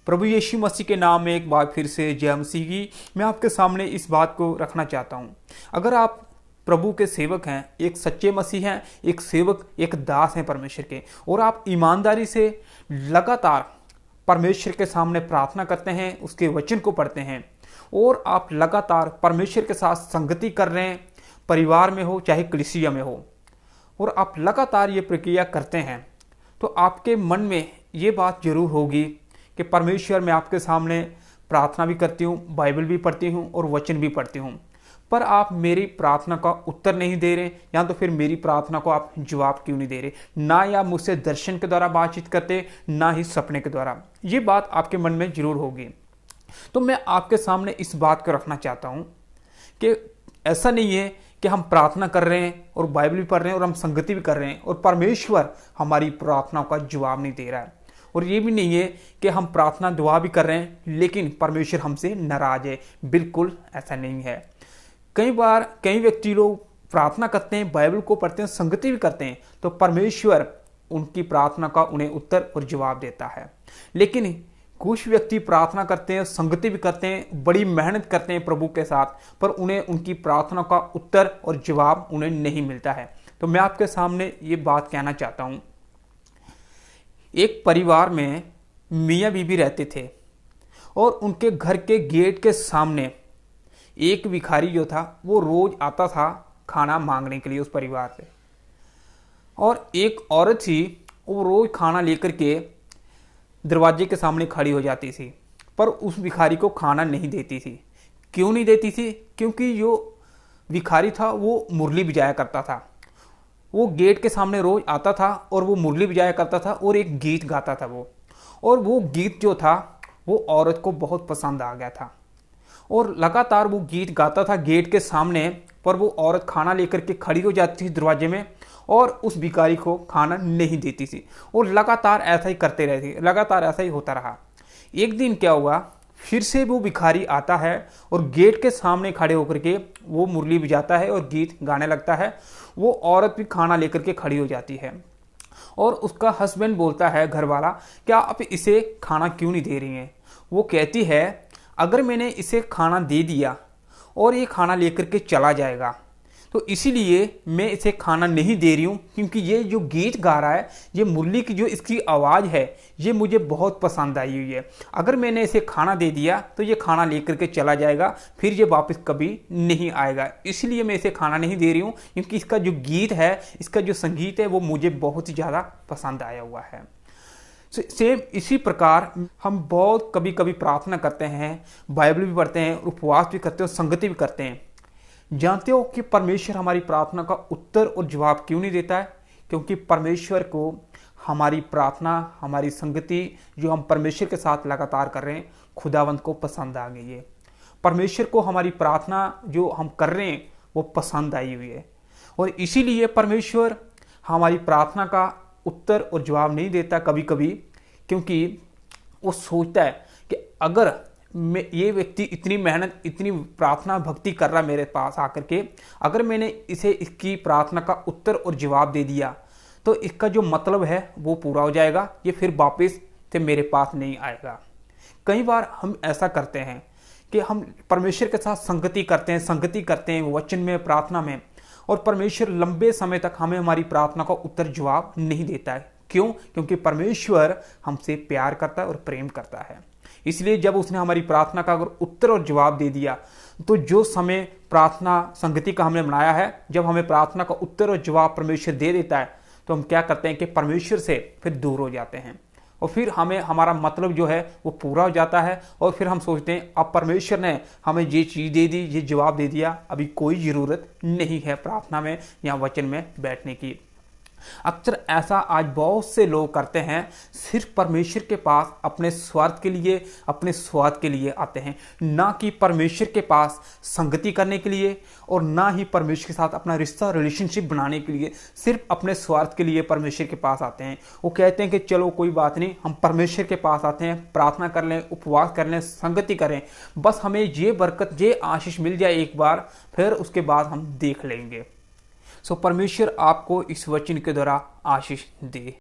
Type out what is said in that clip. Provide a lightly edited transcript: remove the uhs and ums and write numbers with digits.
प्रभु यीशु मसीह के नाम में एक बार फिर से जय मसीह की मैं आपके सामने इस बात को रखना चाहता हूँ। अगर आप प्रभु के सेवक हैं, एक सच्चे मसीह हैं, एक सेवक, एक दास हैं परमेश्वर के, और आप ईमानदारी से लगातार परमेश्वर के सामने प्रार्थना करते हैं, उसके वचन को पढ़ते हैं, और आप लगातार परमेश्वर के साथ संगति कर रहे हैं, परिवार में हो चाहे कलीसिया में हो, और आप लगातार ये प्रक्रिया करते हैं, तो आपके मन में ये बात जरूर होगी कि परमेश्वर, मैं आपके सामने प्रार्थना भी करती हूँ, बाइबल भी पढ़ती हूँ और वचन भी पढ़ती हूँ, पर आप मेरी प्रार्थना का उत्तर नहीं दे रहे, या तो फिर मेरी प्रार्थना को आप जवाब क्यों नहीं दे रहे। ना ही आप मुझसे दर्शन के द्वारा बातचीत करते, ना ही सपने के द्वारा। ये बात आपके मन में जरूर होगी। तो मैं आपके सामने इस बात को रखना चाहता हूँ कि ऐसा नहीं है कि हम प्रार्थना कर रहे हैं और बाइबल भी पढ़ रहे हैं और हम संगति भी कर रहे हैं और परमेश्वर हमारी प्रार्थनाओं का जवाब नहीं दे रहा है। और ये भी नहीं है कि हम प्रार्थना दुआ भी कर रहे हैं लेकिन परमेश्वर हमसे नाराज है। बिल्कुल ऐसा नहीं है। कई बार कई व्यक्ति लोग प्रार्थना करते हैं, बाइबल को पढ़ते हैं, संगति भी करते हैं, तो परमेश्वर उनकी प्रार्थना का उन्हें उत्तर और जवाब देता है। लेकिन कुछ व्यक्ति प्रार्थना करते हैं, संगति भी करते हैं, बड़ी मेहनत करते हैं प्रभु के साथ, पर उन्हें उनकी प्रार्थना का उत्तर और जवाब उन्हें नहीं मिलता है। तो मैं आपके सामने ये बात कहना चाहता हूँ। एक परिवार में मियाँ बीबी रहते थे और उनके घर के गेट के सामने एक भिखारी जो था वो रोज आता था खाना मांगने के लिए उस परिवार से, और एक औरत थी वो रोज खाना लेकर के दरवाजे के सामने खड़ी हो जाती थी, पर उस भिखारी को खाना नहीं देती थी। क्यों नहीं देती थी? क्योंकि जो भिखारी था वो मुरली बजाया करता था। वो गेट के सामने रोज आता था और वो मुरली बजाया करता था और एक गीत गाता था और वो गीत जो था वो औरत को बहुत पसंद आ गया था, और लगातार वो गीत गाता था गेट के सामने, पर वो औरत खाना लेकर के खड़ी हो जाती थी दरवाजे में और उस भिखारी को खाना नहीं देती थी, और लगातार ऐसा ही करते रहे थे, लगातार ऐसा ही होता रहा। एक दिन क्या हुआ, फिर से वो भिखारी आता है और गेट के सामने खड़े होकर के वो मुरली बजाता है और गीत गाने लगता है। वो औरत भी खाना लेकर के खड़ी हो जाती है और उसका हस्बैंड बोलता है, घर वाला, क्या आप इसे खाना क्यों नहीं दे रही हैं? वो कहती है, अगर मैंने इसे खाना दे दिया और ये खाना लेकर के चला जाएगा तो इसीलिए मैं इसे खाना नहीं दे रही हूँ, क्योंकि ये जो गीत गा रहा है, ये मुरली की जो इसकी आवाज़ है, ये मुझे बहुत पसंद आई हुई है। अगर मैंने इसे खाना दे दिया तो ये खाना लेकर के चला जाएगा, फिर ये वापस कभी नहीं आएगा। इसलिए मैं इसे खाना नहीं दे रही हूँ, क्योंकि इसका जो गीत है, इसका जो संगीत है, वो मुझे बहुत ही ज़्यादा पसंद आया हुआ है। सेम इसी प्रकार हम बहुत कभी कभी प्रार्थना करते हैं, बाइबल भी पढ़ते हैं, उपवास भी करते हैं और संगति भी करते हैं। जानते हो कि परमेश्वर हमारी प्रार्थना का उत्तर और जवाब क्यों नहीं देता है? क्योंकि परमेश्वर को हमारी प्रार्थना, हमारी संगति जो हम परमेश्वर के साथ लगातार कर रहे हैं, खुदावंत को पसंद आ गई है। परमेश्वर को हमारी प्रार्थना जो हम कर रहे हैं वो पसंद आई हुई है, और इसीलिए परमेश्वर हमारी प्रार्थना का उत्तर और जवाब नहीं देता कभी कभी, क्योंकि वो सोचता है कि अगर मैं, ये व्यक्ति इतनी मेहनत, इतनी प्रार्थना भक्ति कर रहा मेरे पास आकर के, अगर मैंने इसे इसकी प्रार्थना का उत्तर और जवाब दे दिया तो इसका जो मतलब है वो पूरा हो जाएगा, ये फिर वापस से मेरे पास नहीं आएगा। कई बार हम ऐसा करते हैं कि हम परमेश्वर के साथ संगति करते हैं वचन में, प्रार्थना में, और परमेश्वर लंबे समय तक हमें हमारी प्रार्थना का उत्तर जवाब नहीं देता है। क्यों? क्योंकि परमेश्वर हमसे प्यार करता है और प्रेम करता है। इसलिए जब उसने हमारी प्रार्थना का अगर उत्तर और जवाब दे दिया, तो जो समय प्रार्थना संगति का हमने बनाया है, जब हमें प्रार्थना का उत्तर और जवाब परमेश्वर दे देता है, तो हम क्या करते हैं कि परमेश्वर से फिर दूर हो जाते हैं, और फिर हमें हमारा मतलब जो है वो पूरा हो जाता है, और फिर हम सोचते हैं अब परमेश्वर ने हमें ये चीज़ दे दी, ये जवाब दे दिया, अभी कोई ज़रूरत नहीं है प्रार्थना में या वचन में बैठने की। अक्सर ऐसा आज बहुत से लोग करते हैं, सिर्फ परमेश्वर के पास अपने स्वार्थ के लिए, अपने स्वाद के लिए आते हैं, ना कि परमेश्वर के पास संगति करने के लिए, और ना ही परमेश्वर के साथ अपना रिश्ता, रिलेशनशिप बनाने के लिए। सिर्फ अपने स्वार्थ के लिए परमेश्वर के पास आते हैं। वो कहते हैं कि चलो कोई बात नहीं, हम परमेश्वर के पास आते हैं, प्रार्थना कर लें, उपवास कर लें, संगति करें, बस हमें ये बरकत, ये आशीष मिल जाए एक बार, फिर उसके बाद हम देख लेंगे। परमेश्वर आपको इस वचन के द्वारा आशीष दे।